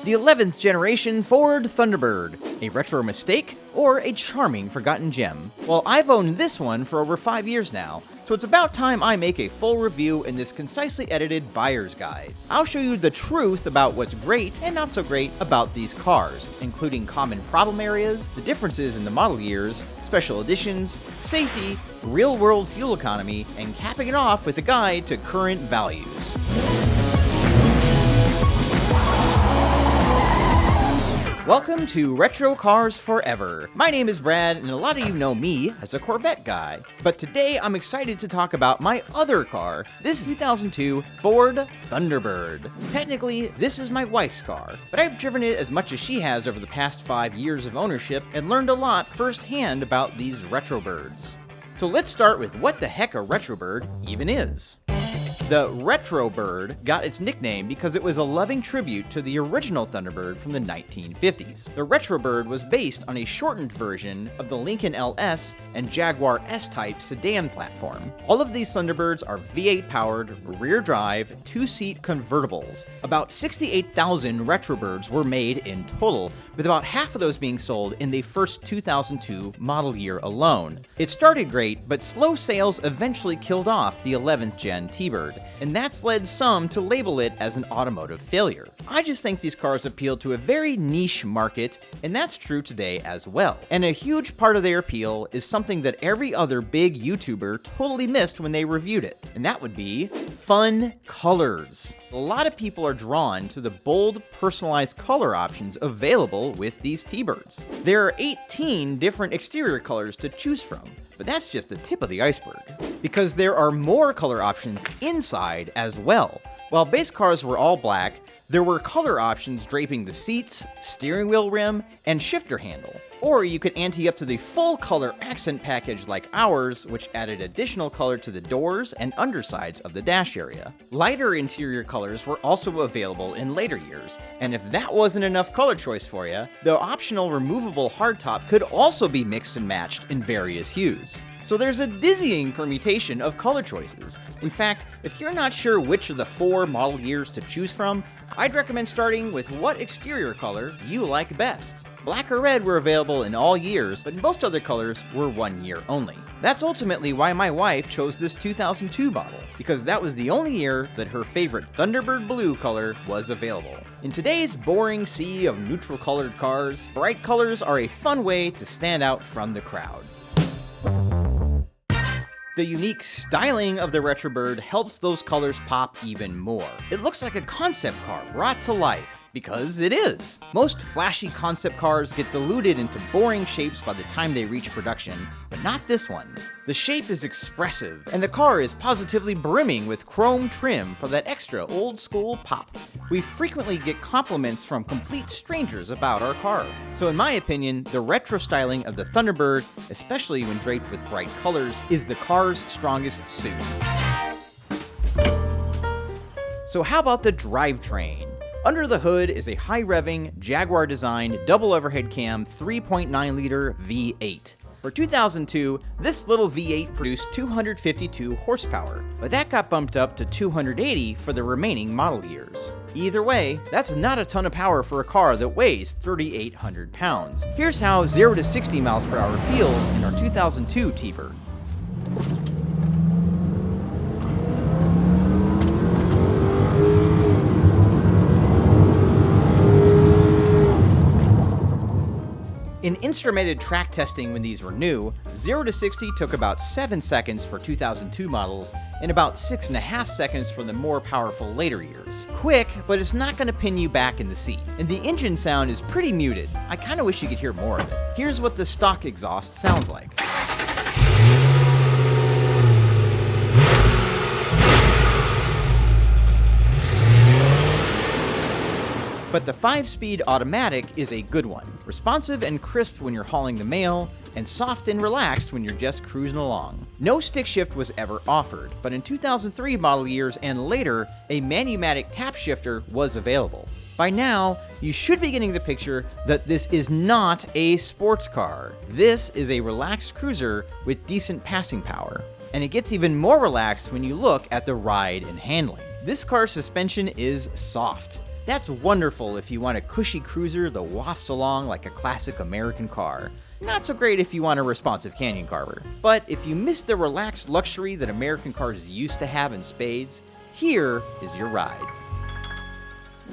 The 11th generation Ford Thunderbird, a retro mistake or a charming forgotten gem? Well, I've owned this one for over 5 years now, so it's about time I make a full review in this concisely edited buyer's guide. I'll show you the truth about what's great and not so great about these cars, including common problem areas, the differences in the model years, special editions, safety, real-world fuel economy, and capping it off with a guide to current values. Welcome to Retro Cars Forever. My name is Brad, and a lot of you know me as a Corvette guy. But today I'm excited to talk about my other car, this 2002 Ford Thunderbird. Technically, this is my wife's car, but I've driven it as much as she has over the past 5 years of ownership and learned a lot firsthand about these Retrobirds. So let's start with what the heck a Retrobird even is. The Retrobird got its nickname because it was a loving tribute to the original Thunderbird from the 1950s. The Retrobird was based on a shortened version of the Lincoln LS and Jaguar S-Type sedan platform. All of these Thunderbirds are V8-powered, rear-drive, two-seat convertibles. About 68,000 Retrobirds were made in total, with about half of those being sold in the first 2002 model year alone. It started great, but slow sales eventually killed off the 11th gen Tbird, and that's led some to label it as an automotive failure. I just think these cars appeal to a very niche market, and that's true today as well. And a huge part of their appeal is something that every other big YouTuber totally missed when they reviewed it, and that would be fun colors. A lot of people are drawn to the bold, personalized color options available with these Tbirds. There are 18 different exterior colors to choose from, but that's just the tip of the iceberg, because there are more color options inside as well. While base cars were all black, there were color options draping the seats, steering wheel rim, and shifter handle. Or you could ante up to the full color accent package like ours, which added additional color to the doors and undersides of the dash area. Lighter interior colors were also available in later years, and if that wasn't enough color choice for you, the optional removable hardtop could also be mixed and matched in various hues. So there's a dizzying permutation of color choices. In fact, if you're not sure which of the 4 model years to choose from, I'd recommend starting with what exterior color you like best. Black or red were available in all years, but most other colors were 1 year only. That's ultimately why my wife chose this 2002 model, because that was the only year that her favorite Thunderbird blue color was available. In today's boring sea of neutral colored cars, bright colors are a fun way to stand out from the crowd. The unique styling of the Retrobird helps those colors pop even more. It looks like a concept car brought to life, because it is. Most flashy concept cars get diluted into boring shapes by the time they reach production, but not this one. The shape is expressive, and the car is positively brimming with chrome trim for that extra old-school pop. We frequently get compliments from complete strangers about our car. So in my opinion, the retro styling of the Thunderbird, especially when draped with bright colors, is the car's strongest suit. So how about the drivetrain? Under the hood is a high-revving, Jaguar-designed, double overhead cam 3.9-liter V8. For 2002, this little V8 produced 252 horsepower, but that got bumped up to 280 for the remaining model years. Either way, that's not a ton of power for a car that weighs 3,800 pounds. Here's how 0 to 60 miles per hour feels in our 2002 Tbird. In instrumented track testing when these were new, 0 to 60 took about 7 seconds for 2002 models and about 6.5 seconds for the more powerful later years. Quick, but it's not going to pin you back in the seat. And the engine sound is pretty muted. I kind of wish you could hear more of it. Here's what the stock exhaust sounds like. But the 5-speed automatic is a good one, responsive and crisp when you're hauling the mail, and soft and relaxed when you're just cruising along. No stick shift was ever offered, but in 2003 model years and later, a Manumatic tap shifter was available. By now, you should be getting the picture that this is not a sports car. This is a relaxed cruiser with decent passing power. And it gets even more relaxed when you look at the ride and handling. This car's suspension is soft. That's wonderful if you want a cushy cruiser that wafts along like a classic American car. Not so great if you want a responsive canyon carver. But if you miss the relaxed luxury that American cars used to have in spades, here is your ride.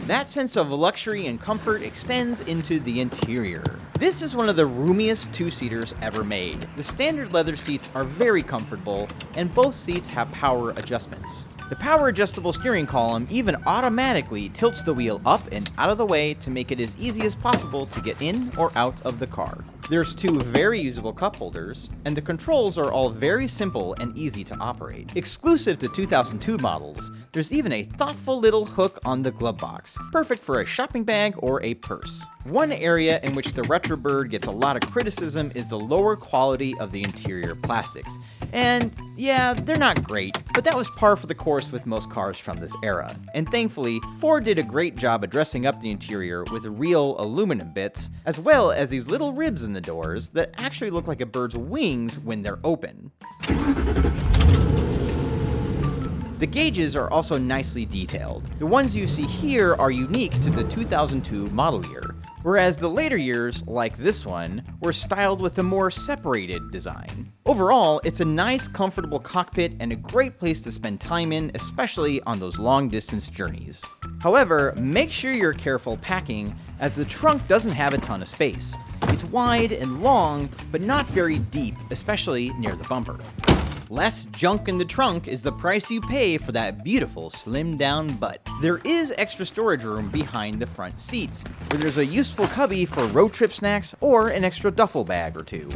That sense of luxury and comfort extends into the interior. This is one of the roomiest two-seaters ever made. The standard leather seats are very comfortable, and both seats have power adjustments. The power adjustable steering column even automatically tilts the wheel up and out of the way to make it as easy as possible to get in or out of the car. There's two very usable cup holders, and the controls are all very simple and easy to operate. Exclusive to 2002 models, there's even a thoughtful little hook on the glove box, perfect for a shopping bag or a purse. One area in which the Retrobird gets a lot of criticism is the lower quality of the interior plastics. And yeah, they're not great, but that was par for the course with most cars from this era. And thankfully, Ford did a great job of dressing up the interior with real aluminum bits, as well as these little ribs in the doors that actually look like a bird's wings when they're open. The gauges are also nicely detailed. The ones you see here are unique to the 2002 model year, whereas the later years, like this one, were styled with a more separated design. Overall, it's a nice, comfortable cockpit and a great place to spend time in, especially on those long-distance journeys. However, make sure you're careful packing, as the trunk doesn't have a ton of space. It's wide and long, but not very deep, especially near the bumper. Less junk in the trunk is the price you pay for that beautiful slimmed down butt. There is extra storage room behind the front seats, where there's a useful cubby for road trip snacks or an extra duffel bag or two.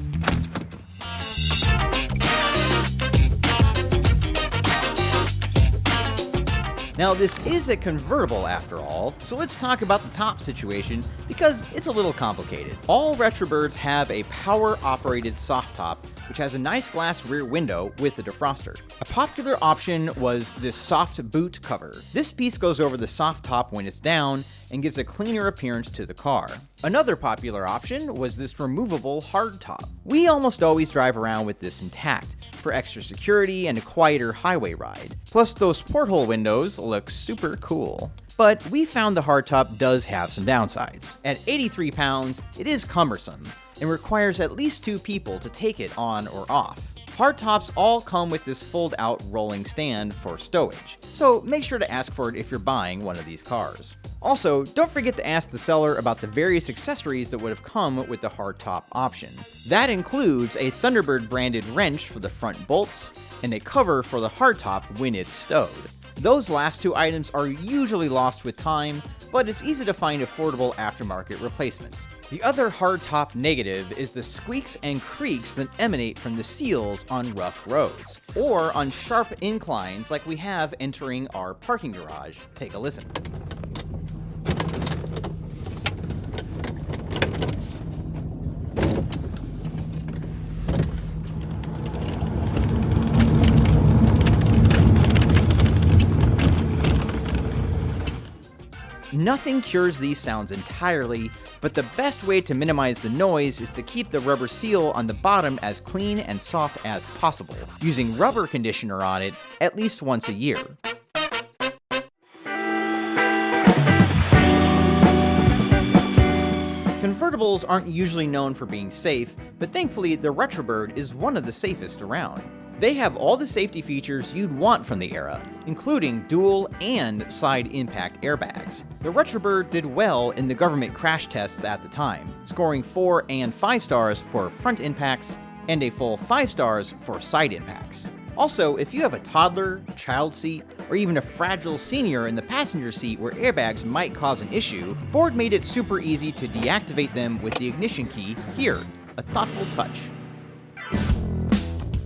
Now this is a convertible after all, so let's talk about the top situation because it's a little complicated. All Retrobirds have a power-operated soft top, which has a nice glass rear window with a defroster. A popular option was this soft boot cover. This piece goes over the soft top when it's down and gives a cleaner appearance to the car. Another popular option was this removable hardtop. We almost always drive around with this intact for extra security and a quieter highway ride. Plus those porthole windows look super cool. But we found the hardtop does have some downsides. At 83 pounds, it is cumbersome and requires at least 2 people to take it on or off. Hardtops all come with this fold-out rolling stand for stowage, so make sure to ask for it if you're buying one of these cars. Also, don't forget to ask the seller about the various accessories that would have come with the hardtop option. That includes a Thunderbird branded wrench for the front bolts, and a cover for the hardtop when it's stowed. Those last 2 items are usually lost with time, but it's easy to find affordable aftermarket replacements. The other hardtop negative is the squeaks and creaks that emanate from the seals on rough roads, or on sharp inclines like we have entering our parking garage. Take a listen. Nothing cures these sounds entirely, but the best way to minimize the noise is to keep the rubber seal on the bottom as clean and soft as possible, using rubber conditioner on it at least once a year. Convertibles aren't usually known for being safe, but thankfully the Retrobird is one of the safest around. They have all the safety features you'd want from the era, including dual and side impact airbags. The Retrobird did well in the government crash tests at the time, scoring 4 and 5 stars for front impacts and a full 5 stars for side impacts. Also, if you have a toddler, child seat, or even a fragile senior in the passenger seat where airbags might cause an issue, Ford made it super easy to deactivate them with the ignition key here, a thoughtful touch.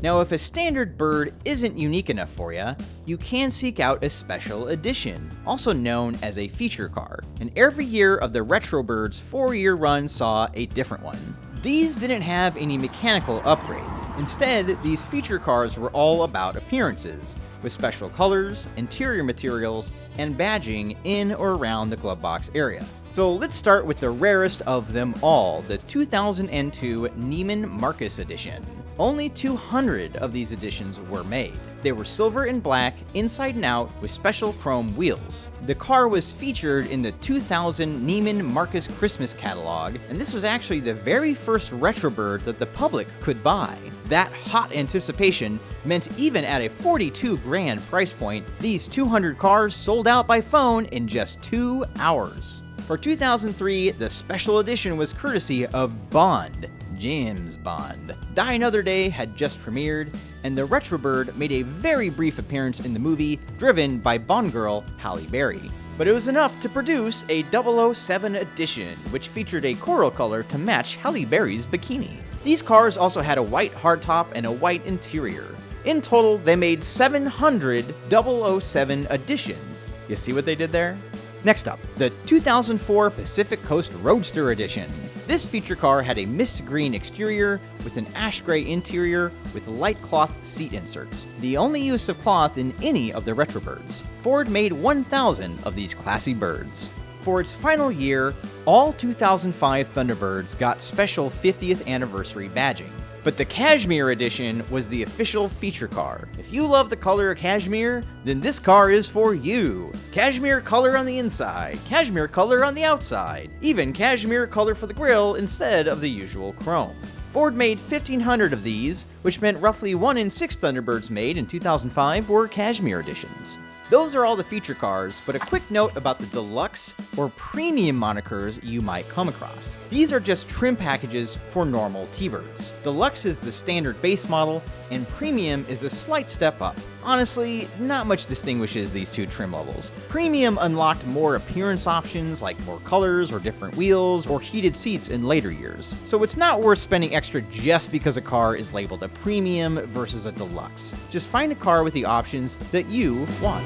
Now, if a standard bird isn't unique enough for you, you can seek out a special edition, also known as a feature car. And every year of the Retrobird's 4-year run saw a different one. These didn't have any mechanical upgrades. Instead, these feature cars were all about appearances, with special colors, interior materials, and badging in or around the glove box area. So let's start with the rarest of them all, the 2002 Neiman Marcus edition. Only 200 of these editions were made. They were silver and black, inside and out, with special chrome wheels. The car was featured in the 2000 Neiman Marcus Christmas catalog, and this was actually the very first Retrobird that the public could buy. That hot anticipation meant even at a $42,000 price point, these 200 cars sold out by phone in just 2 hours. For 2003, the special edition was courtesy of Bond. James Bond. Die Another Day had just premiered, and the Retrobird made a very brief appearance in the movie, driven by Bond girl Halle Berry. But it was enough to produce a 007 edition, which featured a coral color to match Halle Berry's bikini. These cars also had a white hardtop and a white interior. In total, they made 700 007 editions. You see what they did there? Next up, the 2004 Pacific Coast Roadster Edition. This feature car had a mist green exterior with an ash gray interior with light cloth seat inserts, the only use of cloth in any of the Retrobirds. Ford made 1,000 of these classy birds. For its final year, all 2005 Thunderbirds got special 50th anniversary badging. But the Cashmere edition was the official feature car. If you love the color of cashmere, then this car is for you. Cashmere color on the inside, cashmere color on the outside, even cashmere color for the grille instead of the usual chrome. Ford made 1,500 of these, which meant roughly 1 in 6 Thunderbirds made in 2005 were Cashmere editions. Those are all the feature cars, but a quick note about the Deluxe or Premium monikers you might come across. These are just trim packages for normal Tbirds. Deluxe is the standard base model, and Premium is a slight step up. Honestly, not much distinguishes these two trim levels. Premium unlocked more appearance options like more colors or different wheels or heated seats in later years, so it's not worth spending extra just because a car is labeled a Premium versus a Deluxe. Just find a car with the options that you want.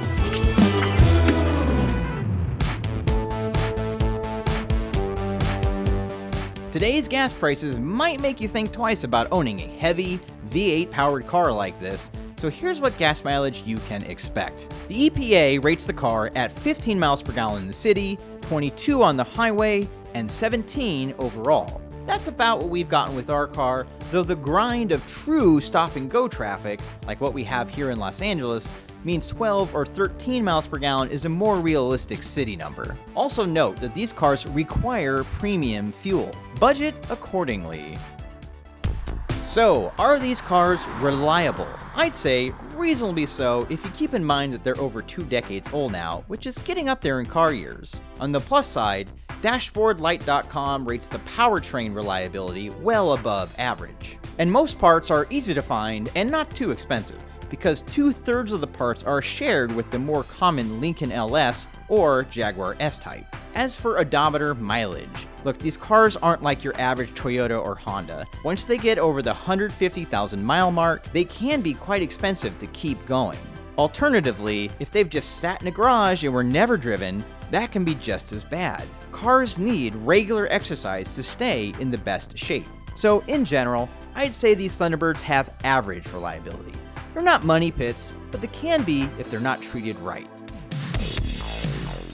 Today's gas prices might make you think twice about owning a heavy, V8 powered car like this, so here's what gas mileage you can expect. The EPA rates the car at 15 miles per gallon in the city, 22 on the highway, and 17 overall. That's about what we've gotten with our car, though the grind of true stop-and-go traffic, like what we have here in Los Angeles, means 12 or 13 miles per gallon is a more realistic city number. Also note that these cars require premium fuel. Budget accordingly. So, are these cars reliable? I'd say reasonably so if you keep in mind that they're over 2 decades old now, which is getting up there in car years. On the plus side, DashboardLight.com rates the powertrain reliability well above average. And most parts are easy to find and not too expensive, because 2/3 of the parts are shared with the more common Lincoln LS or Jaguar S-Type. As for odometer mileage, look, these cars aren't like your average Toyota or Honda. Once they get over the 150,000 mile mark, they can be quite expensive to keep going. Alternatively, if they've just sat in a garage and were never driven, that can be just as bad. Cars need regular exercise to stay in the best shape. So in general, I'd say these Thunderbirds have average reliability. They're not money pits, but they can be if they're not treated right.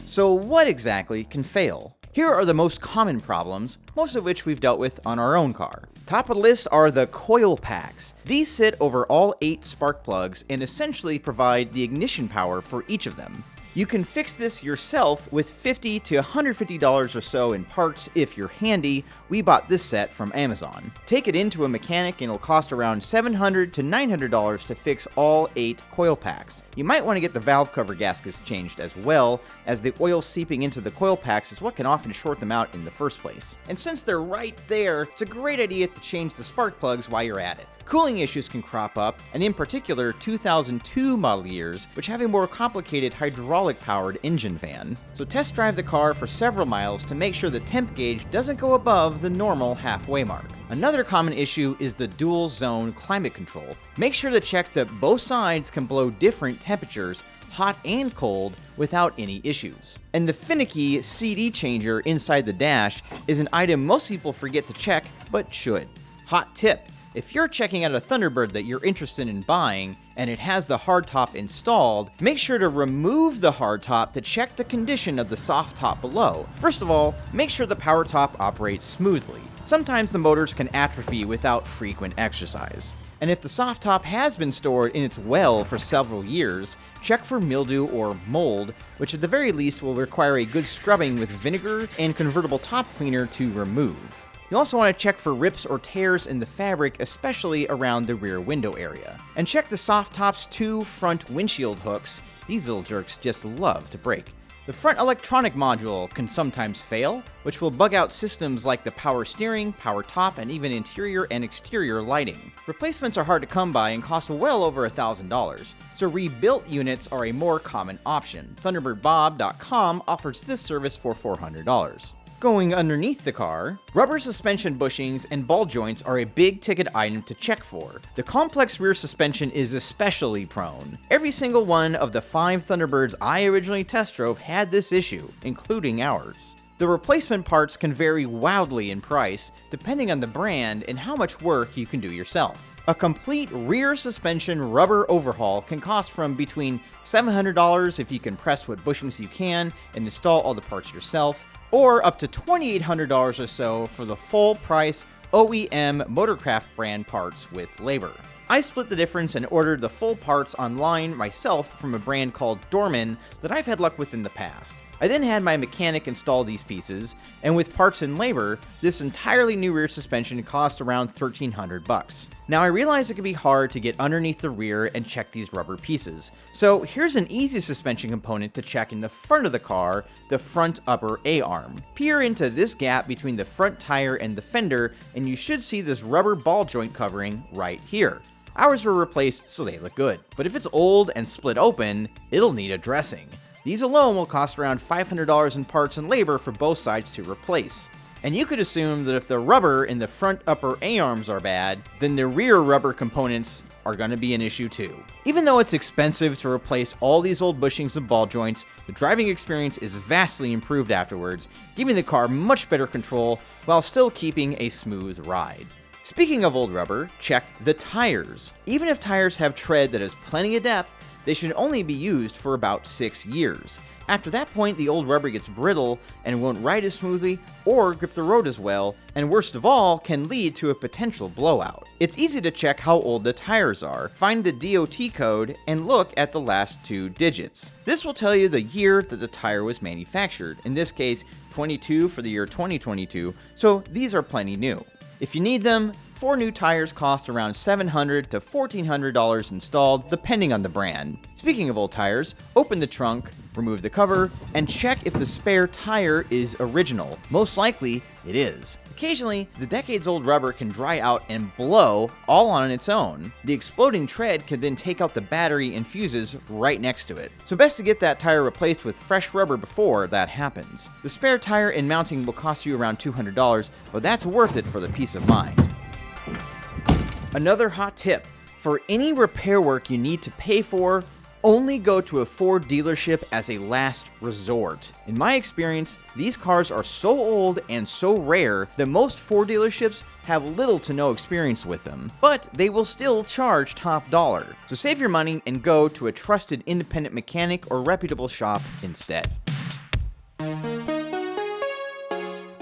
So what exactly can fail? Here are the most common problems, most of which we've dealt with on our own car. Top of the list are the coil packs. These sit over all 8 spark plugs and essentially provide the ignition power for each of them. You can fix this yourself with $50 to $150 or so in parts if you're handy. We bought this set from Amazon. Take it into a mechanic and it'll cost around $700 to $900 to fix all 8 coil packs. You might want to get the valve cover gaskets changed as well, as the oil seeping into the coil packs is what can often short them out in the first place. And since they're right there, it's a great idea to change the spark plugs while you're at it. Cooling issues can crop up, and in particular 2002 model years, which have a more complicated hydraulic-powered engine fan. So test drive the car for several miles to make sure the temp gauge doesn't go above the normal halfway mark. Another common issue is the dual zone climate control. Make sure to check that both sides can blow different temperatures, hot and cold, without any issues. And the finicky CD changer inside the dash is an item most people forget to check, but should. Hot tip: If you're checking out a Thunderbird that you're interested in buying, and it has the hardtop installed, make sure to remove the hardtop to check the condition of the soft top below. First of all, make sure the power top operates smoothly. Sometimes the motors can atrophy without frequent exercise. And if the soft top has been stored in its well for several years, check for mildew or mold, which at the very least will require a good scrubbing with vinegar and convertible top cleaner to remove. You also want to check for rips or tears in the fabric, especially around the rear window area. And check the soft top's 2 front windshield hooks. These little jerks just love to break. The front electronic module can sometimes fail, which will bug out systems like the power steering, power top, and even interior and exterior lighting. Replacements are hard to come by and cost well over $1,000, so rebuilt units are a more common option. ThunderbirdBob.com offers this service for $400. Going underneath the car, rubber suspension bushings and ball joints are a big ticket item to check for. The complex rear suspension is especially prone. Every single one of the 5 Thunderbirds I originally test drove had this issue, including ours. The replacement parts can vary wildly in price, depending on the brand and how much work you can do yourself. A complete rear suspension rubber overhaul can cost from between $700 if you can press what bushings you can and install all the parts yourself, or up to $2,800 or so for the full price OEM Motorcraft brand parts with labor. I split the difference and ordered the full parts online myself from a brand called Dorman that I've had luck with in the past. I then had my mechanic install these pieces, and with parts and labor, this entirely new rear suspension cost around $1,300. Now I realize it can be hard to get underneath the rear and check these rubber pieces, so here's an easy suspension component to check in the front of the car, the front upper A-arm. Peer into this gap between the front tire and the fender, and you should see this rubber ball joint covering right here. Ours were replaced so they look good, but if it's old and split open, it'll need addressing. These alone will cost around $500 in parts and labor for both sides to replace. And you could assume that if the rubber in the front upper A-arms are bad, then the rear rubber components are going to be an issue too. Even though it's expensive to replace all these old bushings and ball joints, the driving experience is vastly improved afterwards, giving the car much better control while still keeping a smooth ride. Speaking of old rubber, check the tires. Even if tires have tread that has plenty of depth, they should only be used for about 6 years. After that point, the old rubber gets brittle and won't ride as smoothly or grip the road as well, and worst of all, can lead to a potential blowout. It's easy to check how old the tires are. Find the DOT code and look at the last 2 digits. This will tell you the year that the tire was manufactured, in this case 22 for the year 2022, so these are plenty new. If you need them, 4 new tires cost around $700 to $1,400 installed, depending on the brand. Speaking of old tires, open the trunk, remove the cover, and check if the spare tire is original. Most likely, it is. Occasionally, the decades-old rubber can dry out and blow all on its own. The exploding tread can then take out the battery and fuses right next to it. So best to get that tire replaced with fresh rubber before that happens. The spare tire and mounting will cost you around $200, but that's worth it for the peace of mind. Another hot tip: for any repair work you need to pay for, only go to a Ford dealership as a last resort. In my experience, these cars are so old and so rare that most Ford dealerships have little to no experience with them, but they will still charge top dollar. So save your money and go to a trusted independent mechanic or reputable shop instead.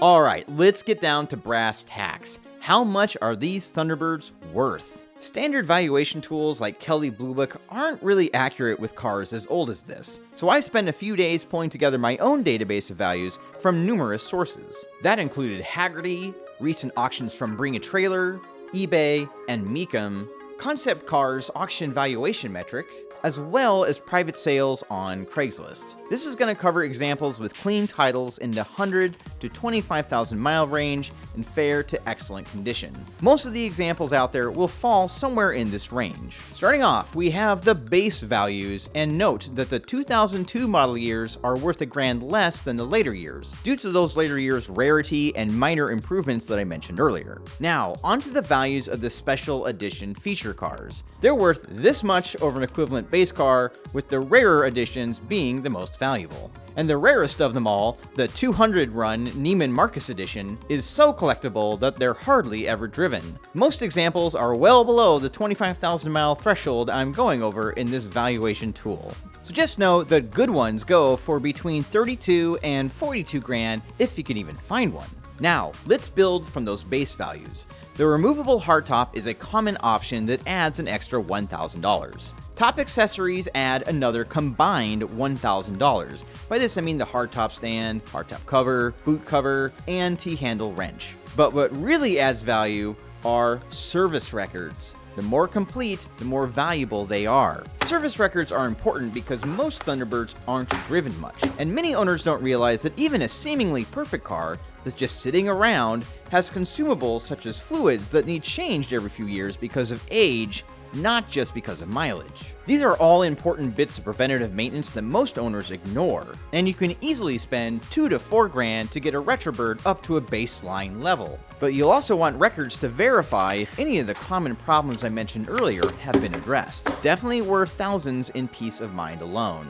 Alright, let's get down to brass tacks. How much are these Thunderbirds worth? Standard valuation tools like Kelley Blue Book aren't really accurate with cars as old as this, so I spent a few days pulling together my own database of values from numerous sources. That included Haggerty, recent auctions from Bring a Trailer, eBay, and Mecum, Concept Cars auction valuation metric, as well as private sales on Craigslist. This is going to cover examples with clean titles in the 100 to 25,000 mile range and fair to excellent condition. Most of the examples out there will fall somewhere in this range. Starting off, we have the base values, and note that the 2002 model years are worth $1,000 less than the later years, due to those later years' rarity and minor improvements that I mentioned earlier. Now, onto the values of the special edition feature cars. They're worth this much over an equivalent base car, with the rarer editions being the most valuable. And the rarest of them all, the 200 run Neiman Marcus edition, is so collectible that they're hardly ever driven. Most examples are well below the 25,000 mile threshold I'm going over in this valuation tool. So just know the good ones go for between 32 and 42 grand if you can even find one. Now, let's build from those base values. The removable hardtop is a common option that adds an extra $1,000. Top accessories add another combined $1,000. By this I mean the hardtop stand, hardtop cover, boot cover, and T-handle wrench. But what really adds value are service records. The more complete, the more valuable they are. Service records are important because most Thunderbirds aren't driven much, and many owners don't realize that even a seemingly perfect car that's just sitting around has consumables such as fluids that need changed every few years because of age, not just because of mileage. These are all important bits of preventative maintenance that most owners ignore, and you can easily spend $2 to $4 grand to get a Retrobird up to a baseline level. But you'll also want records to verify if any of the common problems I mentioned earlier have been addressed. Definitely worth thousands in peace of mind alone.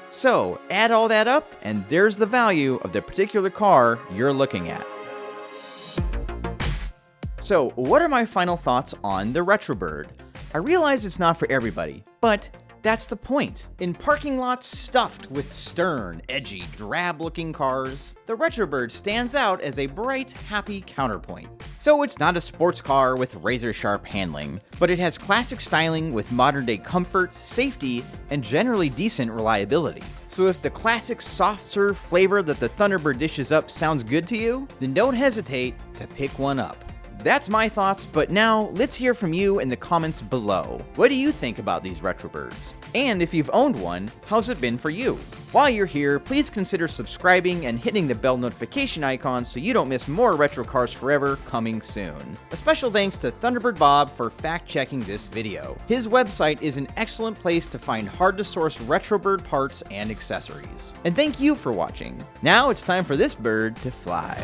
So, add all that up, and there's the value of the particular car you're looking at. So, what are my final thoughts on the Retrobird? I realize it's not for everybody, but that's the point. In parking lots stuffed with stern, edgy, drab-looking cars, the Retrobird stands out as a bright, happy counterpoint. So it's not a sports car with razor-sharp handling, but it has classic styling with modern-day comfort, safety, and generally decent reliability. So if the classic soft-serve flavor that the Thunderbird dishes up sounds good to you, then don't hesitate to pick one up. That's my thoughts, but now let's hear from you in the comments below. What do you think about these Retrobirds? And if you've owned one, how's it been for you? While you're here, please consider subscribing and hitting the bell notification icon so you don't miss more Retro Cars Forever coming soon. A special thanks to Thunderbird Bob for fact-checking this video. His website is an excellent place to find hard-to-source Retrobird parts and accessories. And thank you for watching. Now it's time for this bird to fly.